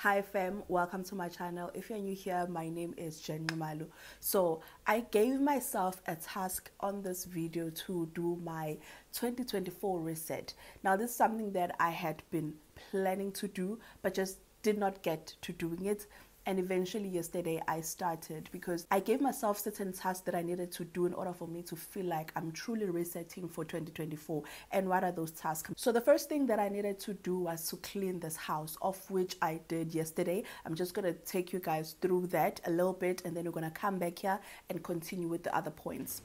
Hi fam, welcome to my channel. If you're new here, my name is Jenny Malu. So I gave myself a task on this video to do my 2024 reset. Now this is something that I had been planning to do but just did not get to doing it. And eventually yesterday I started because I gave myself certain tasks that I needed to do in order for me to feel like I'm truly resetting for 2024. And what are those tasks? So the first thing that I needed to do was to clean this house, of which I did yesterday. I'm just going to take you guys through that a little bit, and then we're going to come back here and continue with the other points.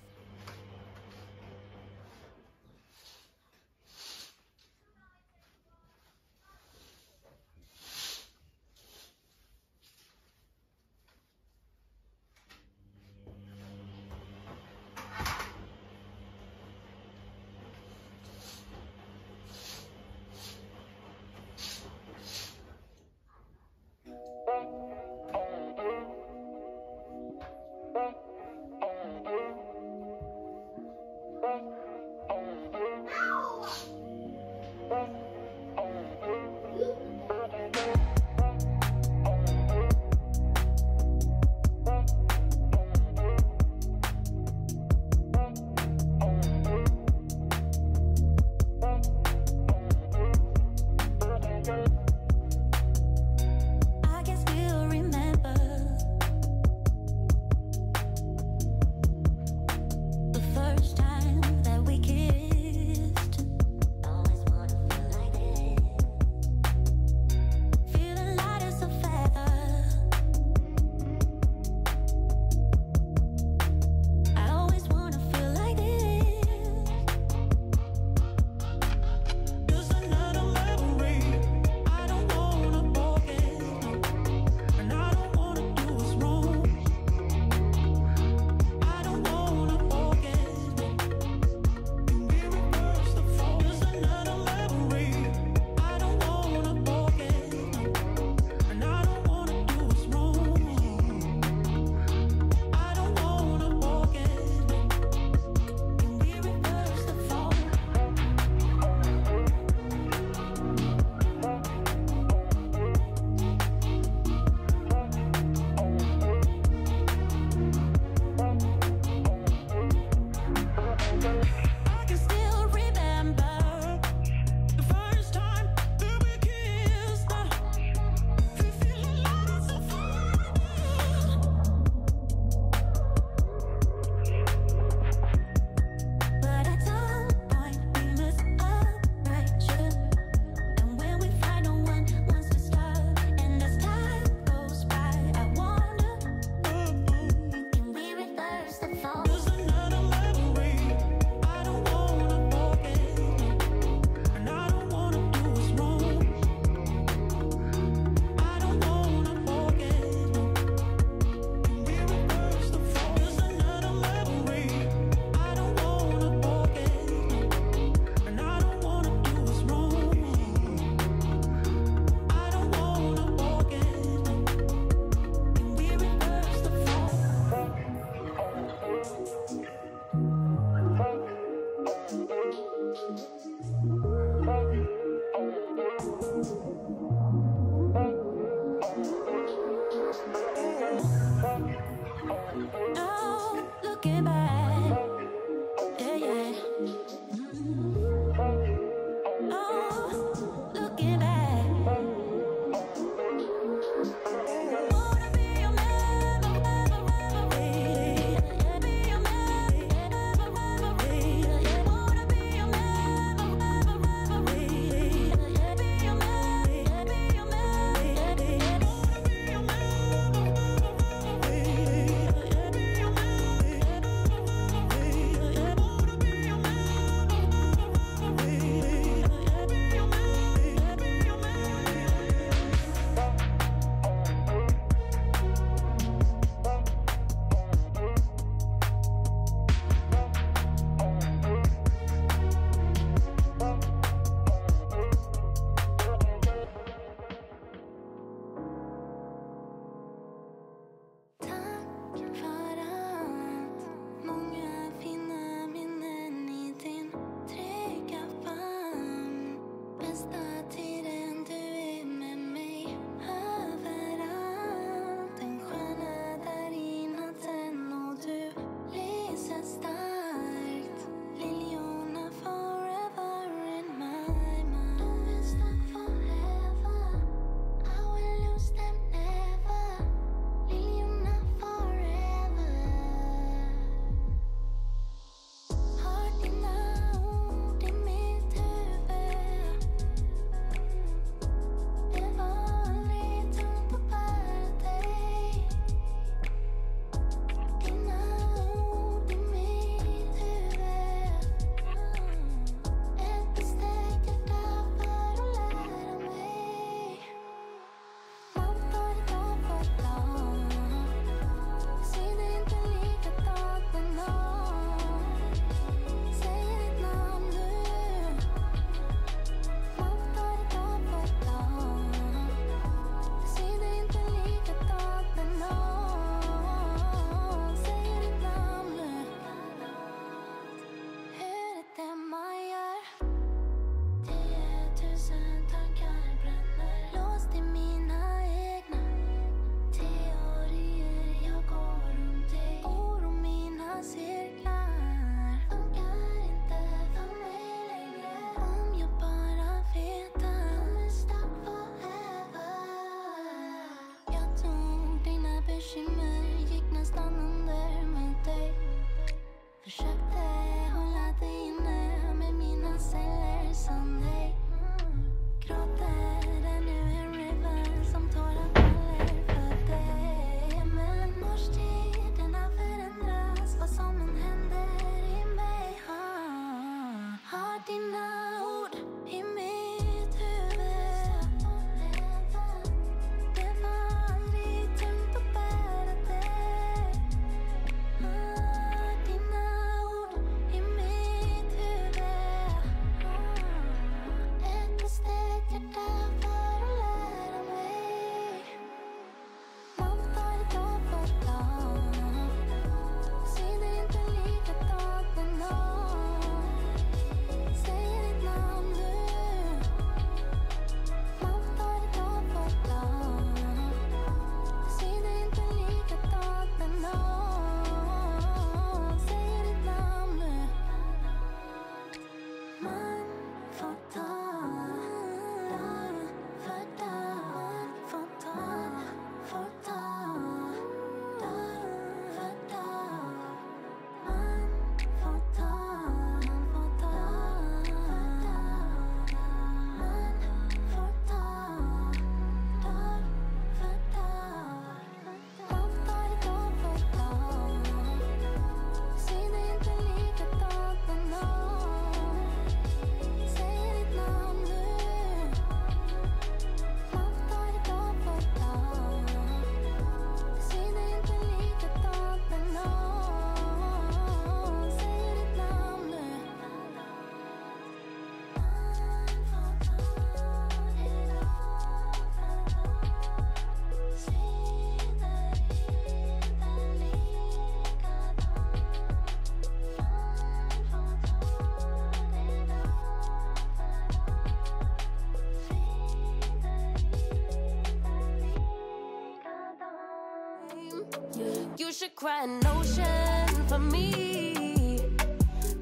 You should cry an ocean for me,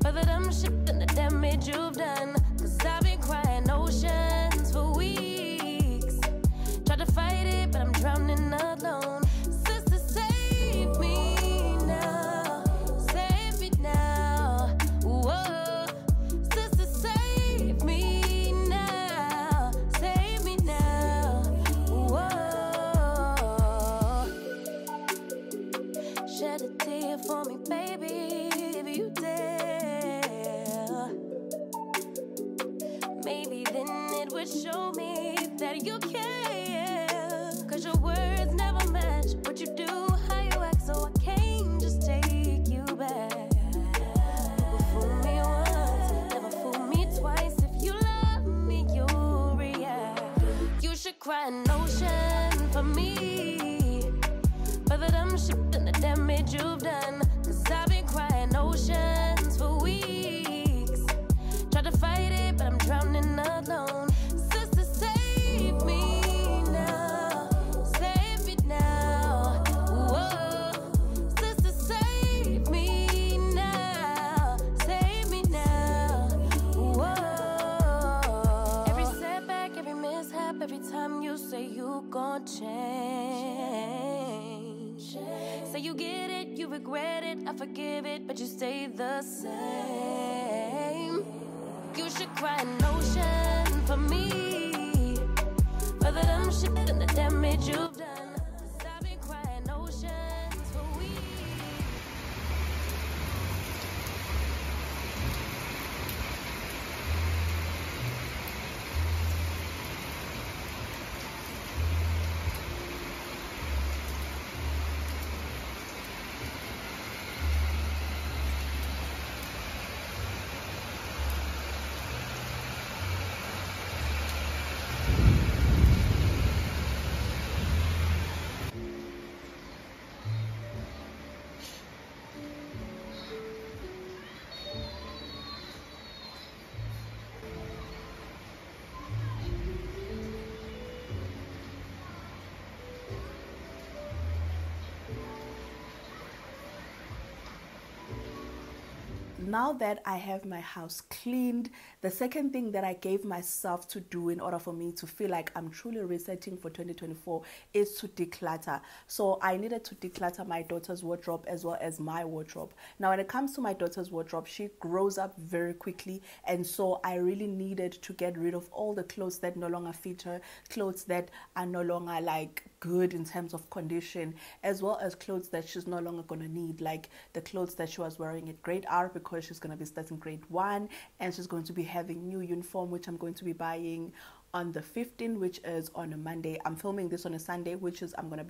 for the dumb shit and the damage you've done. Cause I've been crying oceans for weeks. Tried to fight it, but I'm drowning alone. Sister, save me now. Save me now. Whoa. Sister, save me now. Save me now. Whoa. Shed a tear for me, baby, if you dare. Maybe then it would show me that you care. Cause your words never match what you do, how you act, so I can't just take you back. Never fool me once, never fool me twice. If you love me, you'll react. You should cry an ocean for me, for the dumb shit and the damage you've done. Cause I've been crying oceans for weeks. Tried to fight it, but I'm drowning alone. Sister, save me now. Save me now. Whoa. Sister, save me now. Save me now. Whoa. Every setback, every mishap, every time you say you gon' change. Say you get it, you regret it, I forgive it, but you stay the same. You should cry an ocean for me, for the dumb shit and the damage you've done. 'Cause I've been crying oceans for weeks. Now that I have my house cleaned, the second thing that I gave myself to do in order for me to feel like I'm truly resetting for 2024 is to declutter. So I needed to declutter my daughter's wardrobe as well as my wardrobe. Now when it comes to my daughter's wardrobe, she grows up very quickly, and so I really needed to get rid of all the clothes that no longer fit her, clothes that are no longer like good in terms of condition, as well as clothes that she's no longer going to need, like the clothes that she was wearing at grade R, because she's going to be starting grade 1 and she's going to be having new uniform, which I'm going to be buying on the 15th, which is on a Monday. I'm filming this on a Sunday, which is I'm gonna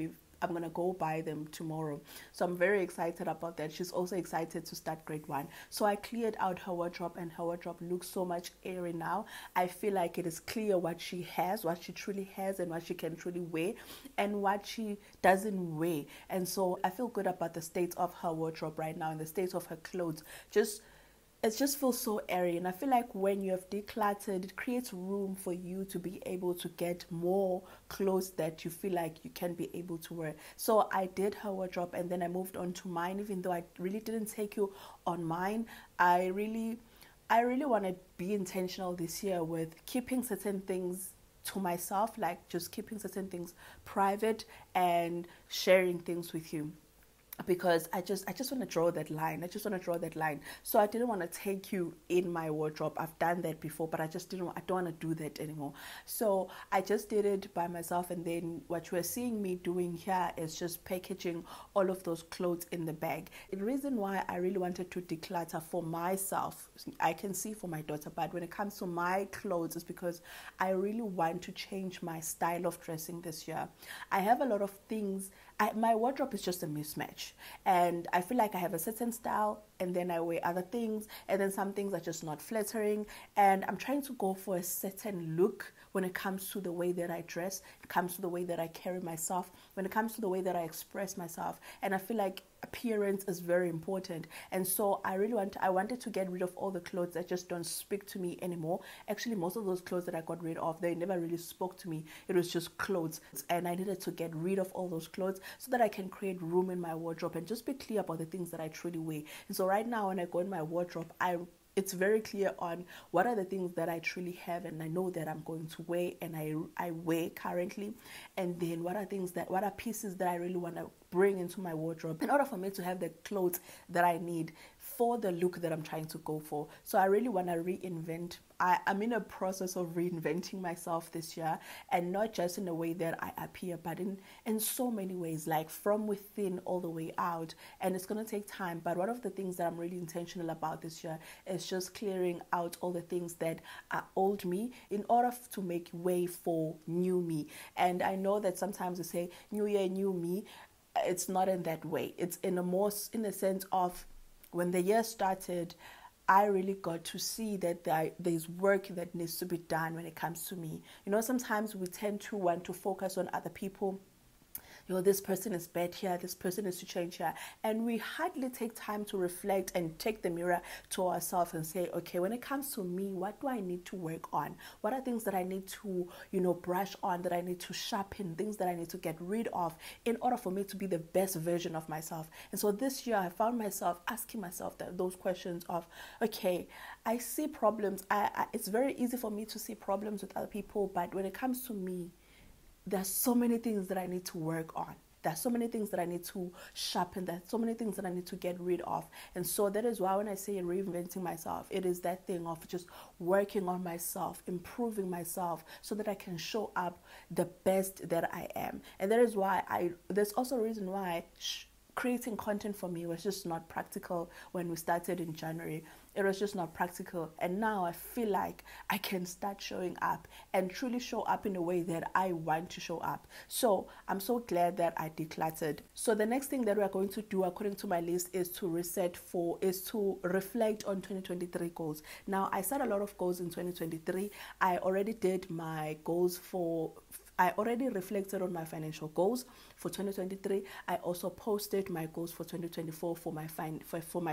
go buy them tomorrow. So I'm very excited about that. She's also excited to start grade 1. So I cleared out her wardrobe, and her wardrobe looks so much airy now. I feel like it is clear what she has, what she truly has, and what she can truly wear, and what she doesn't wear. And so I feel good about the state of her wardrobe right now and the state of her clothes. It just feels so airy, and I feel like when you have decluttered, it creates room for you to be able to get more clothes that you feel like you can be able to wear. So I did her wardrobe, and then I moved on to mine. Even though I really didn't take you on mine, I really want to be intentional this year with keeping certain things to myself, like just keeping certain things private and sharing things with you, because I just want to draw that line. So I didn't want to take you in my wardrobe. I've done that before, but I don't want to do that anymore. So I just did it by myself, and then what you are seeing me doing here is just packaging all of those clothes in the bag. The reason why I really wanted to declutter for myself, I can see for my daughter, but when it comes to my clothes, is because I really want to change my style of dressing this year. I have a lot of things. My wardrobe is just a mismatch, and I feel like I have a certain style, and then I wear other things, and then some things are just not flattering, and I'm trying to go for a certain look when it comes to the way that I dress, it comes to the way that I carry myself, when it comes to the way that I express myself. And I feel like appearance is very important. And so I wanted to get rid of all the clothes that just don't speak to me anymore. Actually, most of those clothes that I got rid of, they never really spoke to me. It was just clothes. And I needed to get rid of all those clothes so that I can create room in my wardrobe and just be clear about the things that I truly wear. And so right now when I go in my wardrobe, it's very clear on what are the things that I truly have and I know that I'm going to wear and I wear currently, and then what are pieces that I really want to bring into my wardrobe in order for me to have the clothes that I need for the look that I'm trying to go for. So I really want to reinvent. I'm in a process of reinventing myself this year, and not just in the way that I appear, but in so many ways, like from within all the way out. And it's going to take time, but one of the things that I'm really intentional about this year is just clearing out all the things that are old me in order to make way for new me. And I know that sometimes we say new year, new me. It's not in that way. It's in the sense of when the year started, I really got to see that there's work that needs to be done when it comes to me. Sometimes we tend to want to focus on other people. This person is bad here, this person is to change here. And we hardly take time to reflect and take the mirror to ourselves and say, okay, when it comes to me, what do I need to work on? What are things that I need to, brush on, that I need to sharpen, things that I need to get rid of in order for me to be the best version of myself? And so this year I found myself asking myself those questions of, okay, I see problems. It's very easy for me to see problems with other people, but when it comes to me, there's so many things that I need to work on. There's so many things that I need to sharpen. There's so many things that I need to get rid of. And so that is why when I say reinventing myself, it is that thing of just working on myself, improving myself so that I can show up the best that I am. And that is why there's also a reason why creating content for me was just not practical when we started in January. It was just not practical. And now I feel like I can start showing up and truly show up in a way that I want to show up. So I'm so glad that I decluttered. So the next thing that we're going to do according to my list is to reflect on 2023 goals. Now, I set a lot of goals in 2023. I already reflected on my financial goals for 2023. I also posted my goals for 2024 for my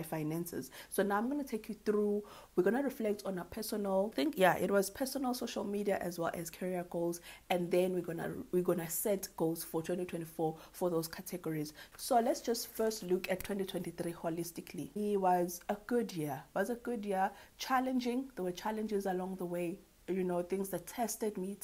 finances. So now I'm going to take you through. We're going to reflect on a personal thing. Yeah, it was personal, social media, as well as career goals, and then we're gonna set goals for 2024 for those categories. So let's just first look at 2023 holistically. It was a good year. Challenging. There were challenges along the way. Things that tested me,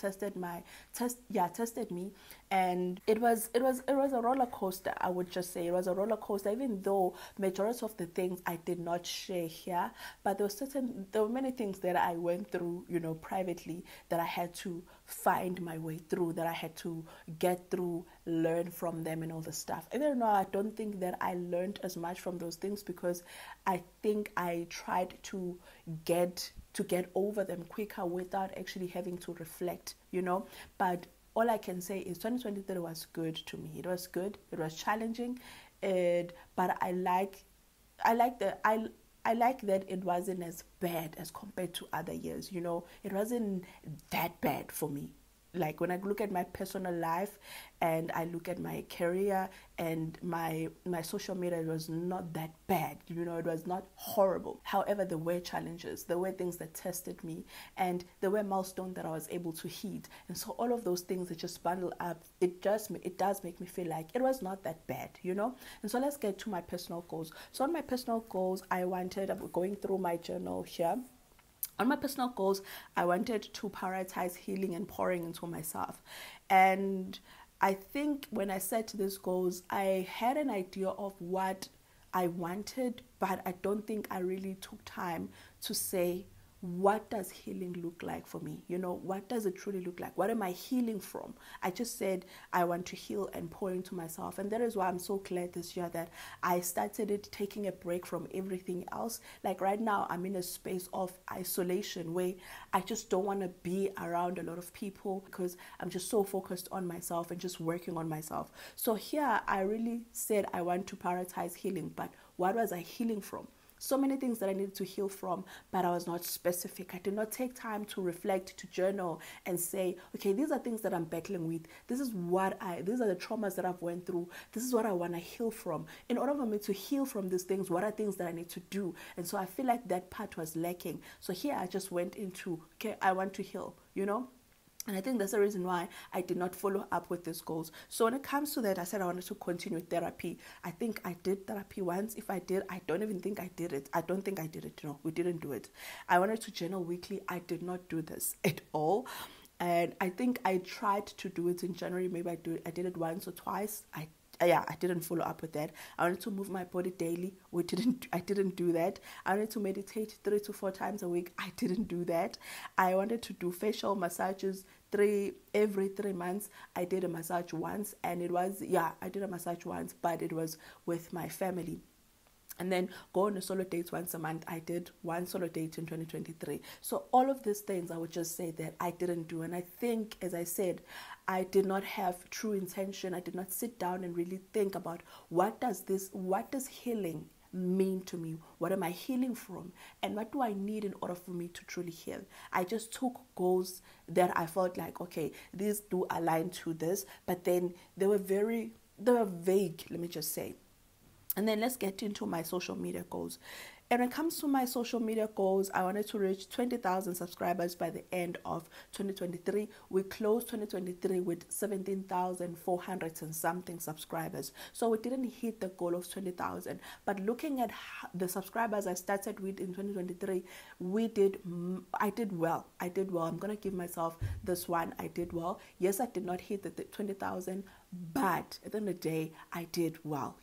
and it was a roller coaster. I would just say it was a roller coaster, even though majority of the things I did not share here, but there were many things that I went through, privately, that I had to find my way through, that I had to get through, learn from them and all the stuff. And I don't think that I learned as much from those things because I think I tried to get over them quicker without actually having to reflect, But all I can say is 2023 was good to me. It was good. It was challenging, but I like that it wasn't as bad as compared to other years. It wasn't that bad for me. Like when I look at my personal life and I look at my career and my social media, it was not that bad. It was not horrible. However, there were challenges, there were things that tested me, and there were milestones that I was able to hit. And so all of those things that just bundle up, it does make me feel like it was not that bad, And so let's get to my personal goals. So on my personal goals, I'm going through my journal here. On my personal goals, I wanted to prioritize healing and pouring into myself. And I think when I set these goals, I had an idea of what I wanted, but I don't think I really took time to say, what does healing look like for me? What does it truly look like? What am I healing from? I just said I want to heal and pour into myself. And that is why I'm so glad this year that I started it, taking a break from everything else. Like right now, I'm in a space of isolation where I just don't want to be around a lot of people because I'm just so focused on myself and just working on myself. So here I really said I want to prioritize healing, but what was I healing from? so many things that I needed to heal from, but I was not specific. I did not take time to reflect, to journal, and say, okay, these are things that I'm battling with. These are the traumas that I've went through. This is what I want to heal from. In order for me to heal from these things, what are things that I need to do? And so I feel like that part was lacking. So here I just went into, okay, I want to heal, And I think that's the reason why I did not follow up with these goals. So when it comes to that, I said I wanted to continue therapy. I think I did therapy once. If I did, I don't even think I did it. I don't think I did it. No, we didn't do it. I wanted to journal weekly. I did not do this at all. And I think I tried to do it in January. Maybe I did it once or twice. I didn't follow up with that. I wanted to move my body daily. I didn't do that. I wanted to meditate 3 to 4 times a week. I didn't do that. I wanted to do facial massages every 3 months. I did a massage once, and I did a massage once, but it was with my family. And then go on a solo date once a month. I did one solo date in 2023. So all of these things, I would just say that I didn't do. And I think, as I said, I did not have true intention. I did not sit down and really think about what does healing mean to me? What am I healing from? And what do I need in order for me to truly heal? I just took goals that I felt like, okay, these do align to this, but then they were vague, let me just say. And then let's get into my social media goals. And when it comes to my social media goals, I wanted to reach 20,000 subscribers by the end of 2023. We closed 2023 with 17,400 and something subscribers. So we didn't hit the goal of 20,000. But looking at the subscribers I started with in 2023, I did well. I'm going to give myself this one. I did well. Yes, I did not hit the 20,000, but at the end of the day, I did well,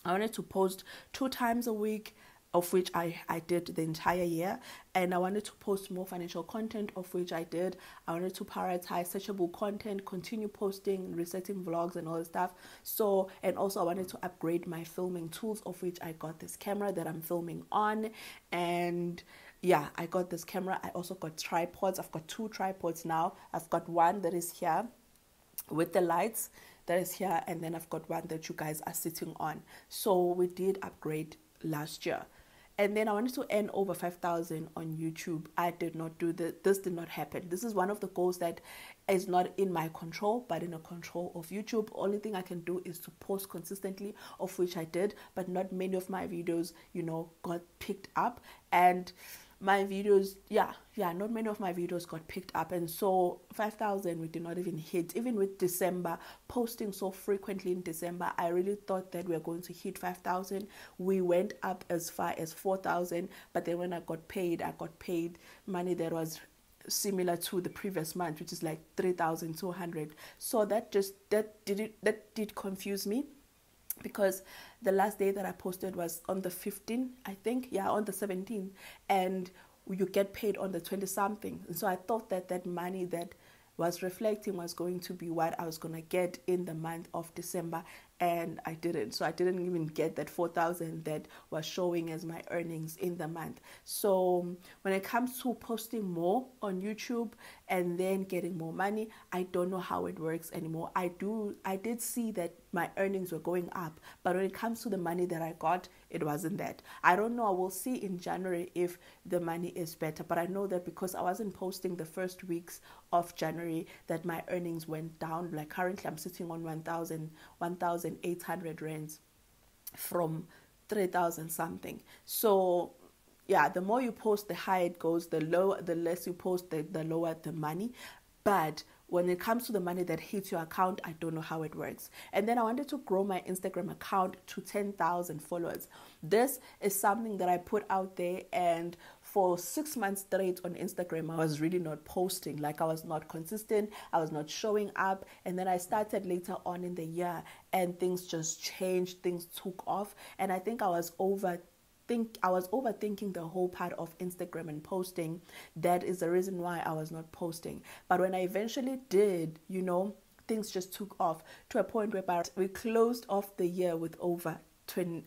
I wanted to post 2 times a week, of which I did the entire year. And I wanted to post more financial content, of which I did. I wanted to prioritize searchable content, continue posting, resetting vlogs and all that stuff. And also I wanted to upgrade my filming tools, of which I got this camera that I'm filming on. And yeah, I got this camera. I also got tripods. I've got 2 tripods now. I've got one that is here with the lights, that is here, and then I've got one that you guys are sitting on. So we did upgrade last year. And then I wanted to earn over 5,000 on YouTube. I did not do this did not happen. This is one of the goals that is not in my control, but in the control of YouTube. Only thing I can do is to post consistently, of which I did, but not many of my videos, got picked up. And my videos, not many of my videos got picked up. And so 5,000 we did not even hit. Even with December, posting so frequently in December, I really thought that we were going to hit 5,000. We went up as far as 4,000, but then when I got paid money that was similar to the previous month, which is like 3,200. So that did confuse me, because the last day that I posted was on the 15th, I think. Yeah, on the 17th. And you get paid on the 20-something. And so I thought that money that was reflecting was going to be what I was going to get in the month of December. And I didn't. So I didn't even get that 4,000 that was showing as my earnings in the month. So when it comes to posting more on YouTube and then getting more money, I don't know how it works anymore. I did see that my earnings were going up, but when it comes to the money that I got, it wasn't that. I don't know. I will see in January if the money is better, but I know that because I wasn't posting the first weeks of January, that my earnings went down. Like currently I'm sitting on 1,800 rands from 3,000 something. So yeah, the more you post, the higher it goes. The less you post, the lower the money. But when it comes to the money that hits your account, I don't know how it works. And then I wanted to grow my Instagram account to 10,000 followers. This is something that I put out there, and for 6 months straight on Instagram, I was really not posting. Like, I was not consistent. I was not showing up. And then I started later on in the year, and things just changed. Things took off. And I think I was overthinking the whole part of Instagram and posting. That is the reason why I was not posting. But when I eventually did, things just took off to a point where we closed off the year with over 20.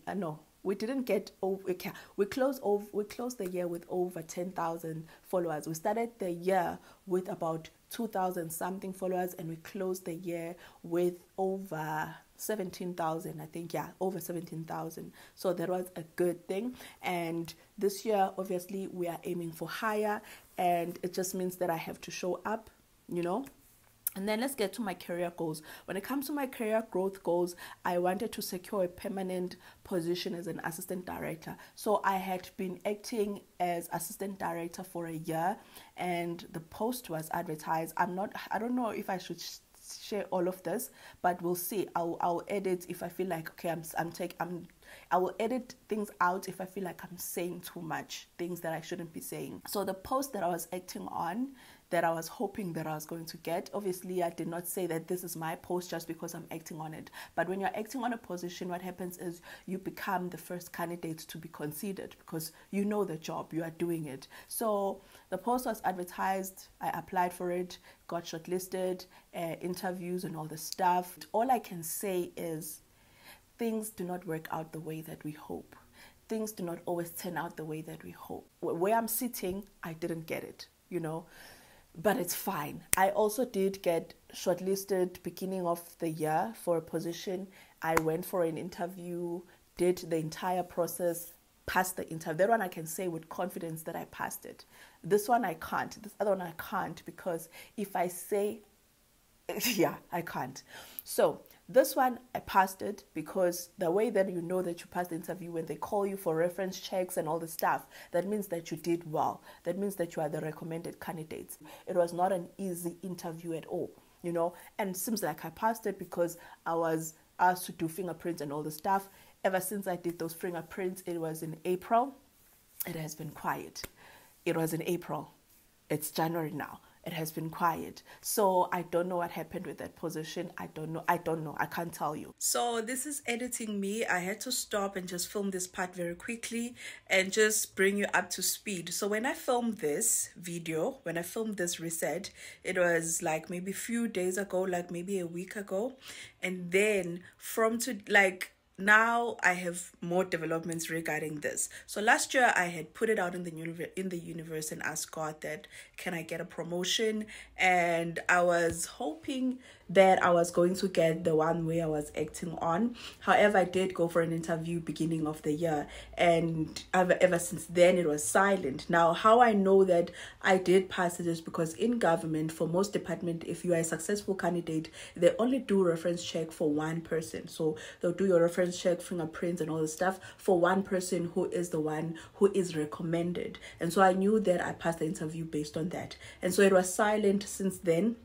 We didn't get over. We closed the year with over 10,000 followers. We started the year with about 2,000 something followers, and we closed the year with over 17,000, I think. Yeah, over 17,000. So that was a good thing. And this year, obviously, we are aiming for higher, and it just means that I have to show up, you know. And then let's get to my career goals. When it comes to my career growth goals, I wanted to secure a permanent position as an assistant director. So I had been acting as assistant director for a year, and the post was advertised. I don't know if I should share all of this, but we'll see. I'll edit if I feel like, okay, I will edit things out if I feel like I'm saying too much, things that I shouldn't be saying. So the post that I was acting on, that I was hoping that I was going to get, obviously I did not say that this is my post just because I'm acting on it. But when you're acting on a position, what happens is you become the first candidate to be considered because you know the job, you are doing it. So the post was advertised, I applied for it, got shortlisted, interviews and all the stuff. All I can say is things do not work out the way that we hope. Things do not always turn out the way that we hope. Where I'm sitting, I didn't get it, you know. But it's fine. I also did get shortlisted beginning of the year for a position. I went for an interview, did the entire process, passed the interview. That one I can say with confidence that I passed it. This one I can't. This other one I can't, because if I say, yeah, I can't. So this one, I passed it because the way that you know that you passed the interview, when they call you for reference checks and all the stuff, that means that you did well. That means that you are the recommended candidate. It was not an easy interview at all, you know, and it seems like I passed it because I was asked to do fingerprints and all the stuff. Ever since I did those fingerprints, it was in April. It has been quiet. It was in April. It's January now. It has been quiet. So I don't know what happened with that position. I don't know. I can't tell you. So this is editing me. I had to stop and just film this part very quickly and just bring you up to speed. So when I filmed this video, when I filmed this reset, it was like maybe a few days ago, like maybe a week ago. And then now I have more developments regarding this. So last year I had put it out in the universe and asked God that, can I get a promotion? And I was hoping that I was going to get the one way I was acting on. However, I did go for an interview beginning of the year, and ever since then it was silent. Now, how I know that I did pass it is because in government, for most department, if you are a successful candidate, they only do reference check for one person. So they'll do your reference check, fingerprints and all the stuff for one person who is the one who is recommended. And so I knew that I passed the interview based on that. And so it was silent since then.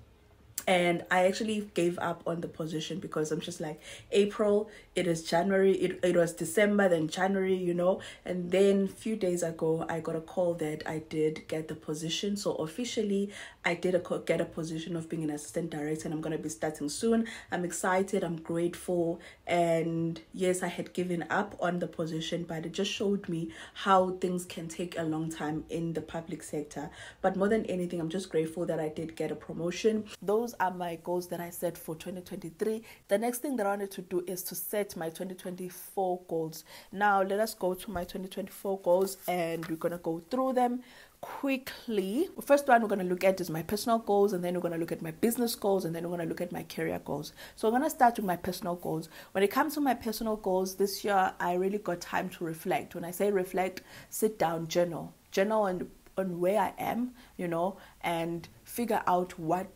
And I actually gave up on the position because I'm just like, April, it is January, it was December, then January, you know. And then a few days ago, I got a call that I did get the position. So officially, I did get a position of being an assistant director, and I'm going to be starting soon. I'm excited, I'm grateful. And yes, I had given up on the position, but it just showed me how things can take a long time in the public sector. But more than anything, I'm just grateful that I did get a promotion. Those are my goals that I set for 2023. The next thing that I wanted to do is to set my 2024 goals. Now, let us go to my 2024 goals, and we're going to go through them quickly. The first one we're going to look at is my personal goals, and then we're going to look at my business goals, and then we're going to look at my career goals. So I'm going to start with my personal goals. When it comes to my personal goals this year, I really got time to reflect. When I say reflect, sit down, journal on where I am, you know, and figure out where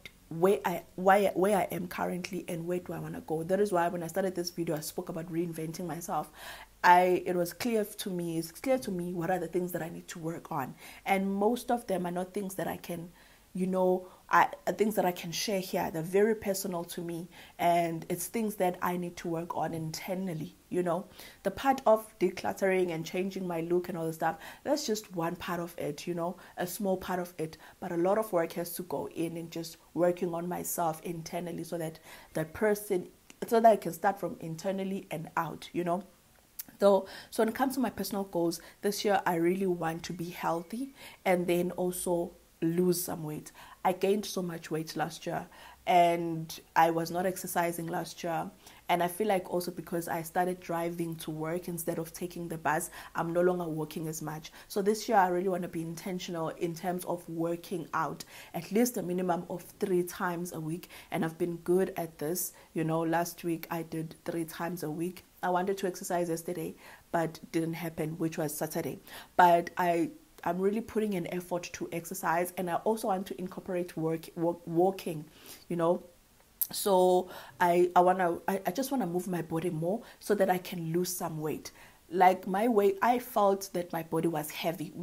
I am currently and where do I want to go. That is why when I started this video, I spoke about reinventing myself. It was clear to me, it's clear to me what are the things that I need to work on. And most of them are not things that I can, you know, things that I can share here. They're very personal to me, and it's things that I need to work on internally, you know. The part of decluttering and changing my look and all the stuff, that's just one part of it, you know, a small part of it. But a lot of work has to go in and just working on myself internally so that I can start from internally and out, you know. So when it comes to my personal goals, this year I really want to be healthy and then also lose some weight. I gained so much weight last year. and I was not exercising last year. And I feel like also because I started driving to work instead of taking the bus, I'm no longer walking as much. So this year I really want to be intentional in terms of working out at least a minimum of 3 times a week. And I've been good at this. Last week I did 3 times a week. I wanted to exercise yesterday, but didn't happen, which was Saturday. But I'm really putting an effort to exercise, and I also want to incorporate walking, So I just want to move my body more so that I can lose some weight. Like my weight, I felt that my body was heavy.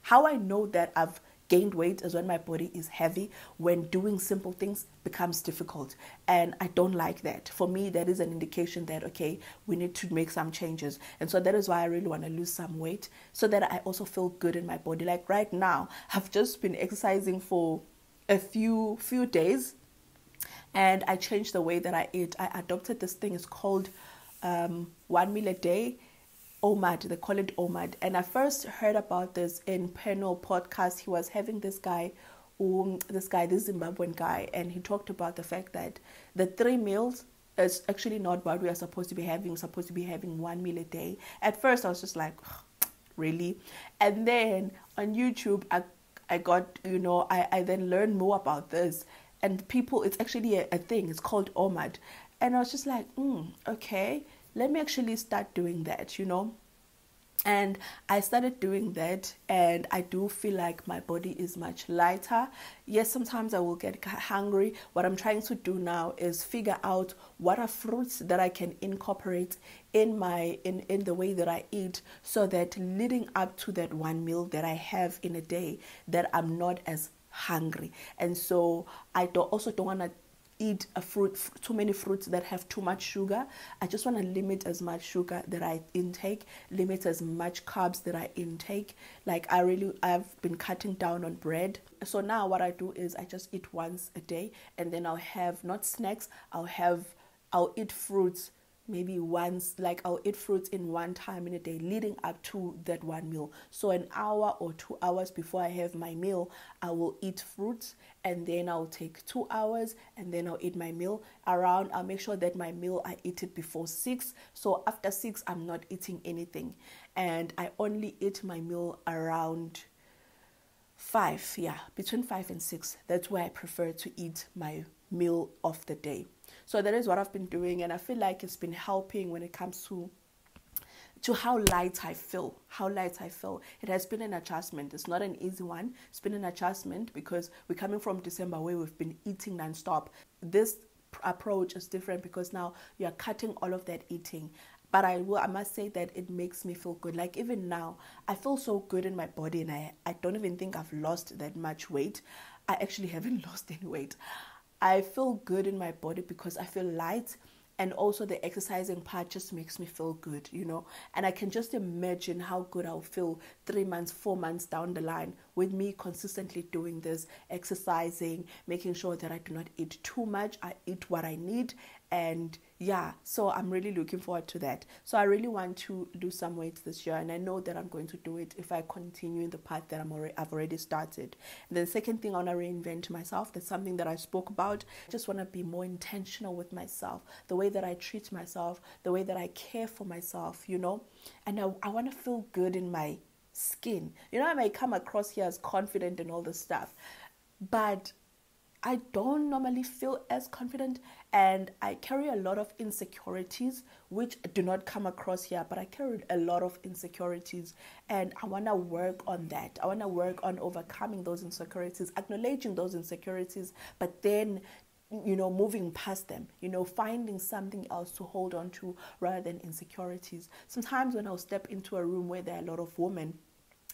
How I know that I've gained weight is when my body is heavy, when doing simple things becomes difficult. And I don't like that. For me, that is an indication that, okay, we need to make some changes. And so that is why I really want to lose some weight so that I also feel good in my body. Like right now, I've just been exercising for a few days, and I changed the way that I eat. I adopted this thing. It's called 1 meal a day. OMAD, they call it OMAD. And I first heard about this in Panel podcast. He was having this Zimbabwean guy, and he talked about the fact that the 3 meals is actually not what we are supposed to be having. We're supposed to be having 1 meal a day. At first, I was just like, really? And then on YouTube, I got, I then learned more about this. And it's actually a thing. It's called OMAD. And I was just like, okay, let me actually start doing that, And I started doing that, and I do feel like my body is much lighter. Yes, sometimes I will get hungry. What I'm trying to do now is figure out what are fruits that I can incorporate in the way that I eat, so that leading up to that 1 meal that I have in a day, that I'm not as hungry. And so I also don't want to eat too many fruits that have too much sugar. I just want to limit as much sugar that I intake, limit as much carbs that I intake. Like I've been cutting down on bread. So now what I do is I just eat once a day, and then I'll have not snacks, I'll eat fruits maybe once, like I'll eat fruits in one time in a day leading up to that 1 meal. So an hour or 2 hours before I have my meal, I will eat fruits, and then I'll take 2 hours, and then I'll eat my meal. I'll make sure that my meal, I eat it before 6. So after 6, I'm not eating anything. And I only eat my meal around 5, between 5 and 6. That's where I prefer to eat my meal of the day. So that is what I've been doing, and I feel like it's been helping when it comes to how light I feel. It has been an adjustment. It's not an easy one. It's been an adjustment because we're coming from December where we've been eating nonstop. This approach is different because now you're cutting all of that eating. But I must say that it makes me feel good. Like even now, I feel so good in my body, and I don't even think I've lost that much weight. I actually haven't lost any weight. I feel good in my body because I feel light, and also the exercising part just makes me feel good, and I can just imagine how good I'll feel 3 months, 4 months down the line with me consistently doing this, exercising, making sure that I do not eat too much. I eat what I need. And so I'm really looking forward to that. So I really want to lose some weight this year, and I know that I'm going to do it if I continue in the path that I've already started. And then the second thing, I want to reinvent myself. That's something that I spoke about. I just want to be more intentional with myself, the way that I treat myself, the way that I care for myself, and I want to feel good in my skin. I may come across here as confident and all this stuff, but I don't normally feel as confident, and I carry a lot of insecurities which do not come across here, but I carry a lot of insecurities, and I want to work on that. I want to work on overcoming those insecurities, acknowledging those insecurities, but then moving past them, finding something else to hold on to rather than insecurities. Sometimes when I'll step into a room where there are a lot of women,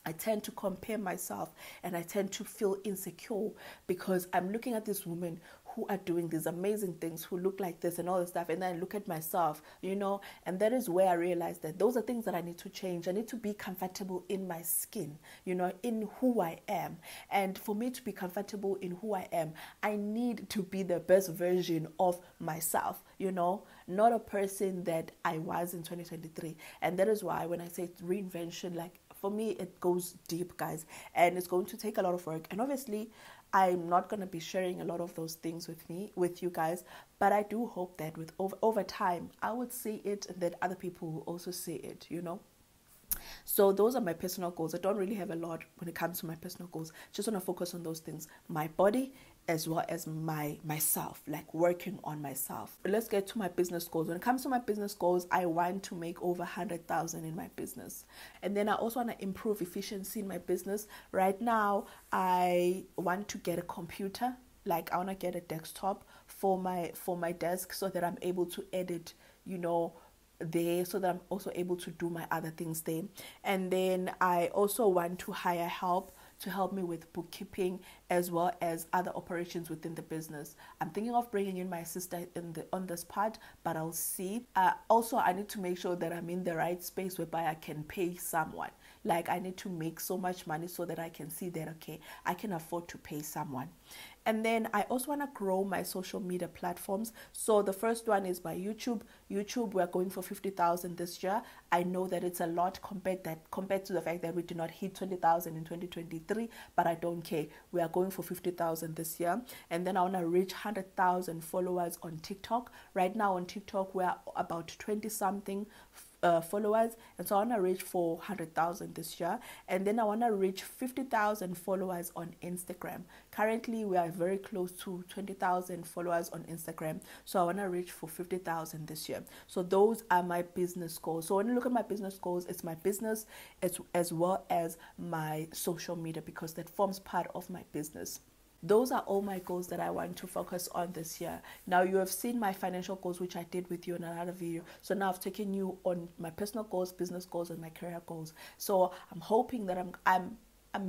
I tend to compare myself, and I tend to feel insecure because I'm looking at these women who are doing these amazing things, who look like this and all this stuff, and then I look at myself, and that is where I realize that those are things that I need to change. I need to be comfortable in my skin, in who I am. And for me to be comfortable in who I am, I need to be the best version of myself, not a person that I was in 2023. And that is why when I say reinvention, like, for me, it goes deep, guys, and it's going to take a lot of work. And obviously, I'm not going to be sharing a lot of those things with you guys, but I do hope that with over time I would see it, and that other people will also see it, you know. So those are my personal goals. I don't really have a lot when it comes to my personal goals. Just want to focus on those things: my body, as well as myself, like working on myself. Let's get to my business goals. When it comes to my business goals, I want to make over 100,000 in my business, and then I also want to improve efficiency in my business. Right now, I want to get a computer. Like, I want to get a desktop for my desk, so that I'm able to edit, you know, there, so that I'm also able to do my other things there. And then I also want to hire help to help me with bookkeeping, as well as other operations within the business. I'm thinking of bringing in my sister on this part, but I'll see. Also, I need to make sure that I'm in the right space whereby I can pay someone. Like, I need to make so much money so that I can see that, okay, I can afford to pay someone. And then I also want to grow my social media platforms. So the first one is my YouTube. YouTube, we're going for 50,000 this year. I know that it's a lot compared to the fact that we did not hit 20,000 in 2023, but I don't care. We are going for 50,000 this year. And then I want to reach 100,000 followers on TikTok. Right now on TikTok, we're about 20 something followers, and so I want to reach 400,000 this year. And then I want to reach 50,000 followers on Instagram. Currently we are very close to 20,000 followers on Instagram, so I want to reach for 50,000 this year. So those are my business goals. So when you look at my business goals, it's my business, it's as well as my social media, because that forms part of my business. Those are all my goals that I want to focus on this year. Now, you have seen my financial goals, which I did with you in another video. So now I've taken you on my personal goals, business goals, and my career goals. So I'm hoping that I'm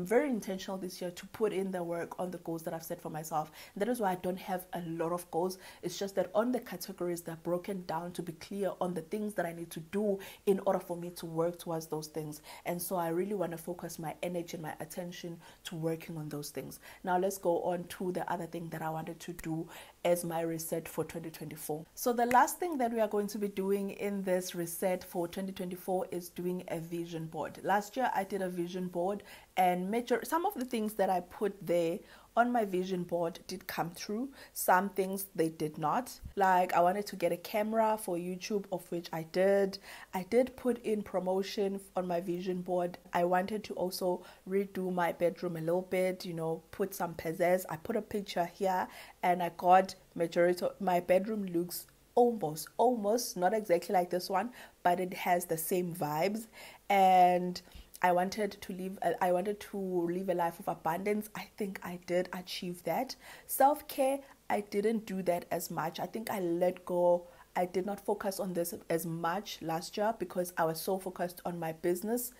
very intentional this year to put in the work on the goals that I've set for myself. And that is why I don't have a lot of goals. It's just that on the categories, they're broken down to be clear on the things that I need to do in order for me to work towards those things. And so I really want to focus my energy and my attention to working on those things. Now let's go on to the other thing that I wanted to do as my reset for 2024. So the last thing that we are going to be doing in this reset for 2024 is doing a vision board. Last year I did a vision board, and some of the things that I put there on my vision board did come true. Some things they did not. Like, I wanted to get a camera for YouTube, of which I did. I did put in promotion on my vision board. I wanted to also redo my bedroom a little bit, you know, put some pizzazz. I put a picture here, and I got majority of my bedroom looks almost not exactly like this one, but it has the same vibes. And I wanted to live a life of abundance. I think I did achieve that. Self-care, I didn't do that as much. I think I let go. I did not focus on this as much last year because I was so focused on my business.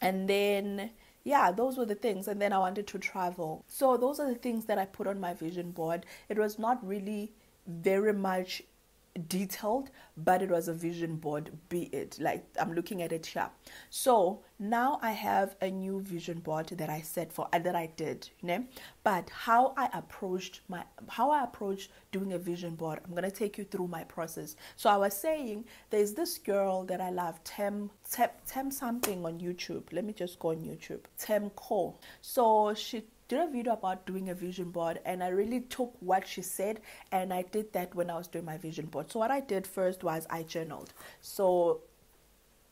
And then, yeah, those were the things. And then I wanted to travel. So those are the things that I put on my vision board. It was not really very much detailed, but it was a vision board, be it. Like, I'm looking at it here. So now I have a new vision board that I set for, that I did, you know. But how I approached doing a vision board, I'm gonna take you through my process. So I was saying, there's this girl that I love, Tem something on YouTube. Let me just go on YouTube. Tem Cole. So she did a video about doing a vision board, and I really took what she said and I did that when I was doing my vision board. So what I did first was I journaled. So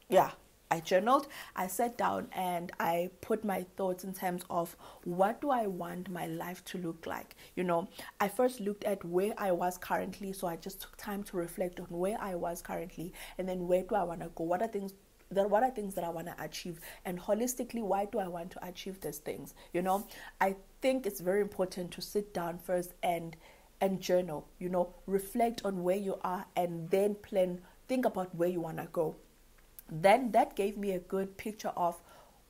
yeah, I journaled. I sat down and I put my thoughts in terms of what do I want my life to look like. You know, I first looked at where I was currently, so I just took time to reflect on where I was currently, and then where do I want to go, what are things that I want to achieve, and holistically, why do I want to achieve these things. You know, I think it's very important to sit down first and journal, you know, reflect on where you are, and then think about where you want to go. Then that gave me a good picture of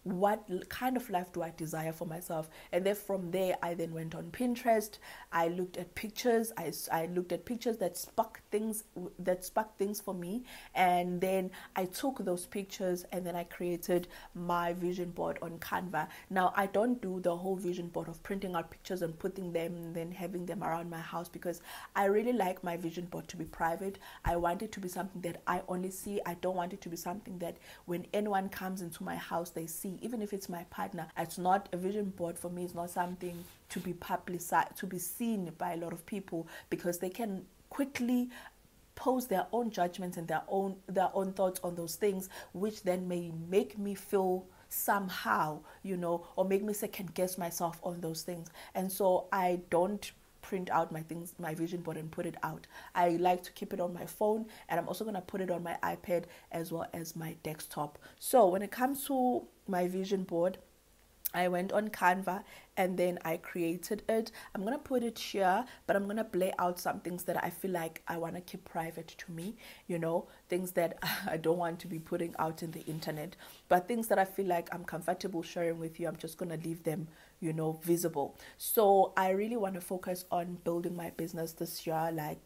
what kind of life do I desire for myself. And then from there, I then went on Pinterest. I looked at pictures. I looked at pictures that sparked things for me. And then I took those pictures and then I created my vision board on Canva. Now, I don't do the whole vision board of printing out pictures and putting them and then having them around my house, because I really like my vision board to be private. I want it to be something that I only see. I don't want it to be something that when anyone comes into my house, they see somebody, even if it's my partner, it's not a vision board for me. It's not something to be publicized, to be seen by a lot of people, because they can quickly pose their own judgments and their own thoughts on those things, which then may make me feel somehow, or make me second guess myself on those things. And so I don't print out my vision board and put it out. I like to keep it on my phone, and I'm also going to put it on my iPad as well as my desktop. So when it comes to my vision board, I went on Canva and then I created it. I'm going to put it here, but I'm going to play out some things that I feel like I want to keep private to me, things that I don't want to be putting out in the internet, but things that I feel like I'm comfortable sharing with you, I'm just going to leave them, visible. So I really want to focus on building my business this year, I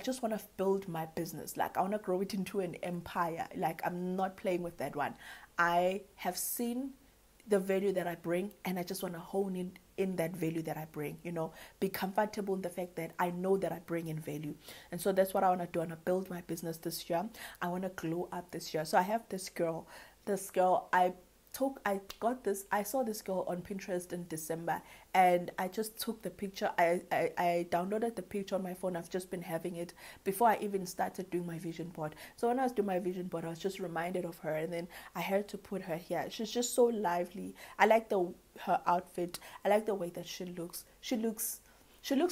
just want to build my business. I want to grow it into an empire. I'm not playing with that one. I have seen the value that I bring, and I just want to hone in that value that I bring, be comfortable in the fact that I know that I bring in value. And so that's what I want to do. I want to build my business this year. I want to glow up this year. So I have this girl, I saw this girl on Pinterest in December, and I just took the picture. I downloaded the picture on my phone. I've just been having it before I even started doing my vision board. So when I was doing my vision board, I was just reminded of her, and then I had to put her here. She's just so lively. I like her outfit. I like the way that she looks. She looks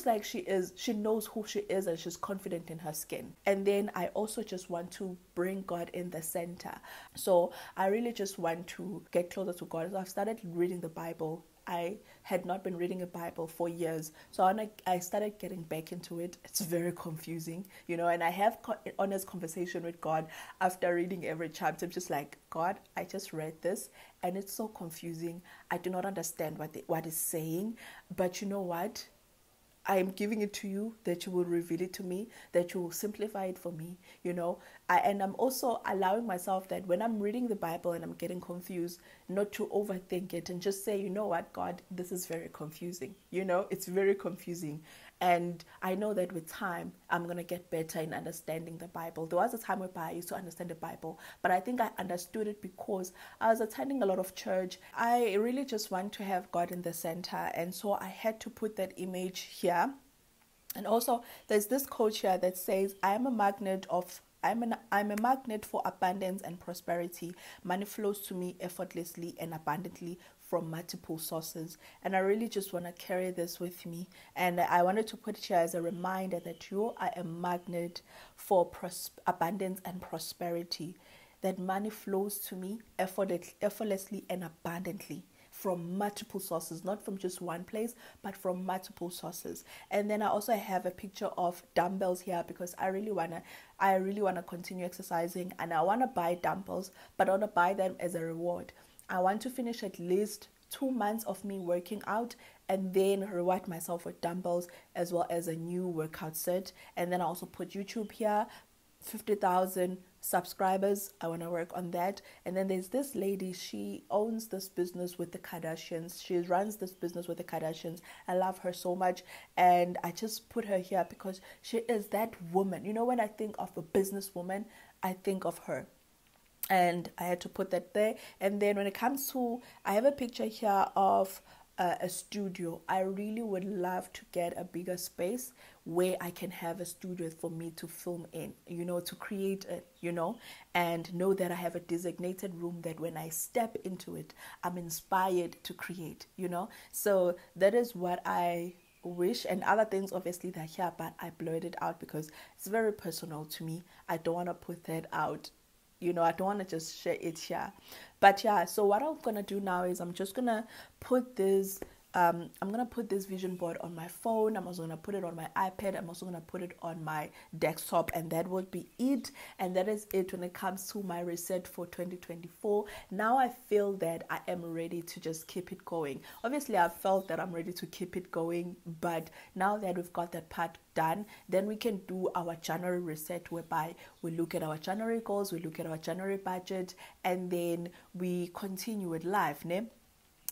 like she knows who she is, and she's confident in her skin. And then I also just want to bring God in the center. So I really just want to get closer to God. So I've started reading the Bible. I had not been reading a Bible for years. So I started getting back into it. It's very confusing, and I have honest conversation with God after reading every chapter. I'm just like, God, I just read this and it's so confusing. I do not understand what it's saying. But you know what? I am giving it to you, that you will reveal it to me, that you will simplify it for me, and I'm also allowing myself that when I'm reading the Bible and I'm getting confused, not to overthink it and just say, you know what, God, this is very confusing. It's very confusing. And I know that with time, I'm going to get better in understanding the Bible. There was a time where I used to understand the Bible, but I think I understood it because I was attending a lot of church. I really just want to have God in the center. And so I had to put that image here. And also there's this quote here that says, I'm a magnet for abundance and prosperity. Money flows to me effortlessly and abundantly from multiple sources. And I really just want to carry this with me. And I wanted to put it here as a reminder that you are a magnet for abundance and prosperity. That money flows to me effortlessly and abundantly from multiple sources, not from just one place, but from multiple sources. And then I also have a picture of dumbbells here because I really wanna continue exercising, and I wanna buy dumbbells, but I wanna buy them as a reward. I want to finish at least 2 months of me working out and then reward myself with dumbbells as well as a new workout set. And then I also put YouTube here, 50,000 subscribers. I want to work on that. And then there's this lady, she owns this business with the Kardashians. She runs this business with the Kardashians. I love her so much, and I just put her here because she is that woman. When I think of a businesswoman, I think of her. And I had to put that there. And then when it comes to, I have a picture here of a studio. I really would love to get a bigger space where I can have a studio for me to film in, to create it, and know that I have a designated room that when I step into it, I'm inspired to create, So that is what I wish, and other things obviously they're here, but I blurred it out because it's very personal to me. I don't want to put that out. I don't want to just share it here. But yeah, so what I'm going to do now is I'm just going to put this vision board on my phone. I'm also going to put it on my iPad. I'm also going to put it on my desktop, and that would be it. And that is it when it comes to my reset for 2024. Now I feel that I am ready to just keep it going. Obviously, I've felt that I'm ready to keep it going, but now that we've got that part done, then we can do our January reset, whereby we look at our January goals, we look at our January budget, and then we continue with life, ne?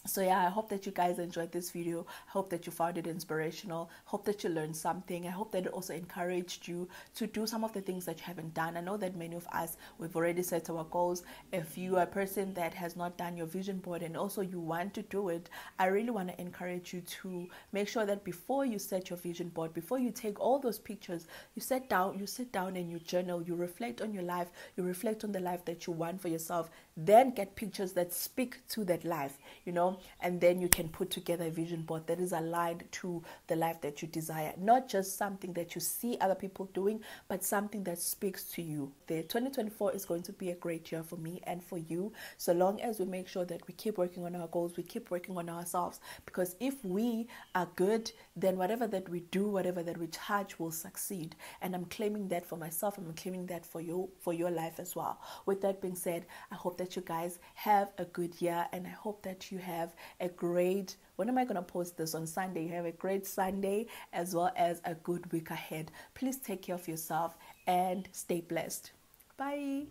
So yeah, I hope that you guys enjoyed this video. I hope that you found it inspirational. Hope that you learned something. I hope that it also encouraged you to do some of the things that you haven't done. I know that many of us, we've already set our goals. If you are a person that has not done your vision board and also you want to do it, I really want to encourage you to make sure that before you set your vision board, before you take all those pictures, you sit down and you journal, you reflect on your life, you reflect on the life that you want for yourself, then get pictures that speak to that life, and then you can put together a vision board that is aligned to the life that you desire. Not just something that you see other people doing, but something that speaks to you. The 2024 is going to be a great year for me and for you, so long as we make sure that we keep working on our goals, we keep working on ourselves, because if we are good, then whatever that we do, whatever that we touch will succeed. And I'm claiming that for myself, I'm claiming that for you, for your life as well. With that being said, I hope that you guys have a good year, and I hope that you have a great, when am I going to post this? On Sunday. You have a great Sunday as well as a good week ahead. Please take care of yourself and stay blessed. Bye.